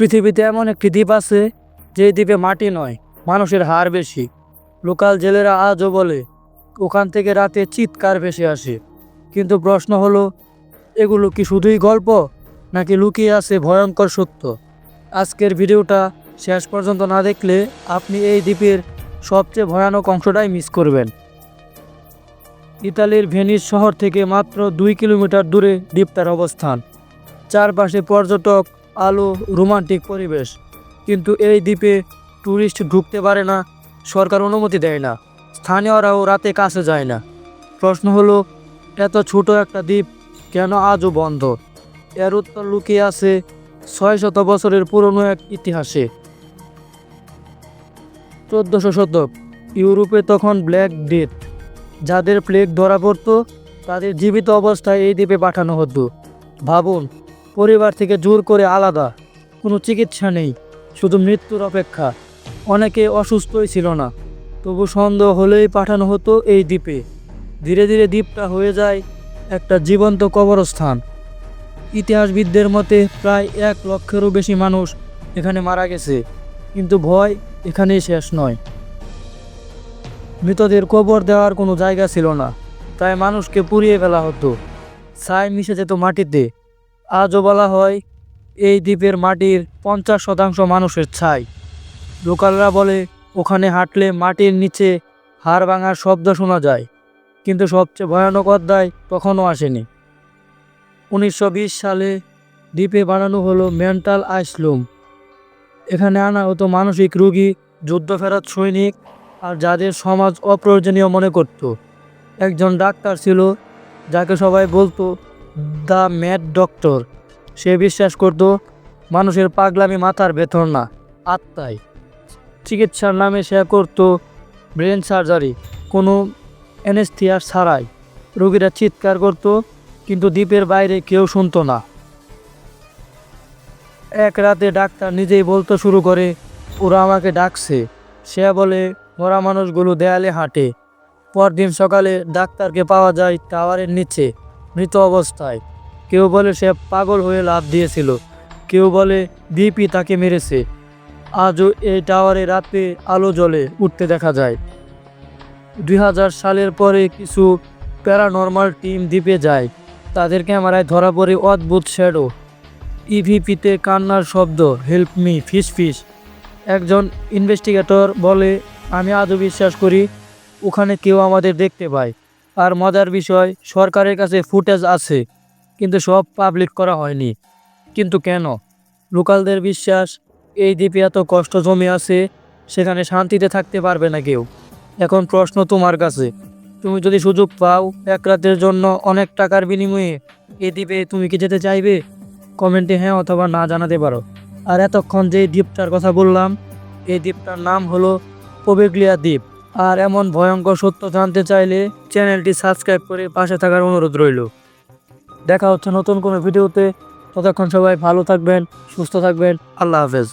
পৃথিবীতে এমন একটি দ্বীপ আছে যে দ্বীপে মাটি নয়, মানুষের হার বেশি। লোকাল জেলেরা আজও বলে ওখান থেকে রাতে চিৎকার ভেসে আসে। কিন্তু প্রশ্ন হলো, এগুলো কি শুধুই গল্প নাকি লুকিয়ে আছে ভয়ঙ্কর সত্য? আজকের ভিডিওটা শেষ পর্যন্ত না দেখলে আপনি এই দ্বীপের সবচেয়ে ভয়ানক অংশটাই মিস করবেন। ইতালির ভেনিস শহর থেকে মাত্র 2 কিলোমিটার দূরে দ্বীপটার অবস্থান। চারপাশে পর্যটক, আলো, রোমান্টিক পরিবেশ। কিন্তু এই দ্বীপে ট্যুরিস্ট ঢুকতে পারে না, সরকার অনুমতি দেয় না, স্থানীয়রাও রাতে কাছে যায় না। প্রশ্ন হলো, এত ছোট একটা দ্বীপ কেন আজও বন্ধ? এর উত্তর লুকিয়ে আছে 600 বছরের পুরনো এক ইতিহাসে। 1400 শতক, ইউরোপে তখন ব্ল্যাক ডেথ। যাদের প্লেগ ধরা পড়তো তাদের জীবিত অবস্থায় এই দ্বীপে পাঠানো হতো। ভাবুন, পরিবার থেকে জোর করে আলাদা, কোনো চিকিৎসা নেই, শুধু মৃত্যুর অপেক্ষা। অনেকে অসুস্থই ছিল না, তবু সন্দেহ হলেই পাঠানো হতো এই দ্বীপে। ধীরে ধীরে দ্বীপটা হয়ে যায় একটা জীবন্ত কবরস্থান। ইতিহাসবিদদের মতে প্রায় 1 লক্ষেরও বেশি মানুষ এখানে মারা গেছে। কিন্তু ভয় এখানেই শেষ নয়। মৃতদের কবর দেওয়ার কোনো জায়গা ছিল না, তাই মানুষকে পুড়িয়ে ফেলা হতো। ছাই মিশে যেত মাটিতে। আজও বলা হয় এই দ্বীপের মাটির 50% মানুষের ছাই। লোকালরা বলে ওখানে হাঁটলে মাটির নিচে হাড় ভাঙার শব্দ শোনা যায়। কিন্তু সবচেয়ে ভয়ানক অধ্যায় তখনও আসেনি। 1920 সালে দ্বীপে বানানো হলো মেন্টাল আইসলুম। এখানে আনা হতো মানসিক রোগী, যুদ্ধফেরত সৈনিক আর যাদের সমাজ অপ্রয়োজনীয় মনে করত। একজন ডাক্তার ছিল যাকে সবাই বলতো দ্য ম্যাড ডক্টর। সে বিশ্বাস করত মানুষের পাগলামি মাথার ভেতর না, আত্মায়। চিকিৎসার নামে সে করত ব্রেন সার্জারি, কোনো অ্যানেস্থিয়া ছাড়াই। রোগীরা চিৎকার করত, কিন্তু দ্বীপের বাইরে কেউ শুনতো না। এক রাতে ডাক্তার নিজেই বলতে শুরু করে, ওরা আমাকে ডাকছে। সে বলে মরা মানুষগুলো দেয়ালে হাঁটে। পরদিন সকালে ডাক্তারকে পাওয়া যায় টাওয়ারের নিচে, মৃত অবস্থায়। কেউ বলে সে পাগল হয়ে লাফ দিয়েছিল, কেউ বলে দ্বীপই তাকে মেরেছে। আজও এই টাওয়ারে রাতে আলো জ্বলে উঠতে দেখা যায়। 2000 সালের পরে কিছু প্যারানর্মাল টিম দ্বীপে যায়। তাদের ক্যামেরায় ধরা পড়ে অদ্ভুত শ্যাডো, ইভিপিতে কান্নার শব্দ, হেল্প মি, ফিস ফিস। একজন ইনভেস্টিগেটর বলে, আমি আজও বিশ্বাস করি ওখানে কেউ আমাদের দেখতে পায়। আর মজার বিষয়, সরকারের কাছে ফুটেজ আছে, কিন্তু সব পাবলিক করা হয়নি। কিন্তু কেন? লোকালদের বিশ্বাস এই দ্বীপে এত কষ্ট জমে আছে, সেখানে শান্তিতে থাকতে পারবে না কেউ। এখন প্রশ্ন তোমার কাছে, তুমি যদি সুযোগ পাও, এক রাতের জন্য অনেক টাকার বিনিময়ে এই দ্বীপে, তুমি কি যেতে চাইবে? কমেন্টে হ্যাঁ অথবা না জানাতে পারো। আর এতক্ষণ যে দ্বীপটার কথা বললাম, এই দ্বীপটার নাম হলো পবেগলিয়া দ্বীপ। আর এমন ভয়ঙ্কর সত্য জানতে চাইলে চ্যানেলটি সাবস্ক্রাইব করে পাশে থাকার অনুরোধ রইল। দেখা হচ্ছে নতুন কোনো ভিডিওতে। ততক্ষণ সবাই ভালো থাকবেন, সুস্থ থাকবেন। আল্লাহ হাফেজ।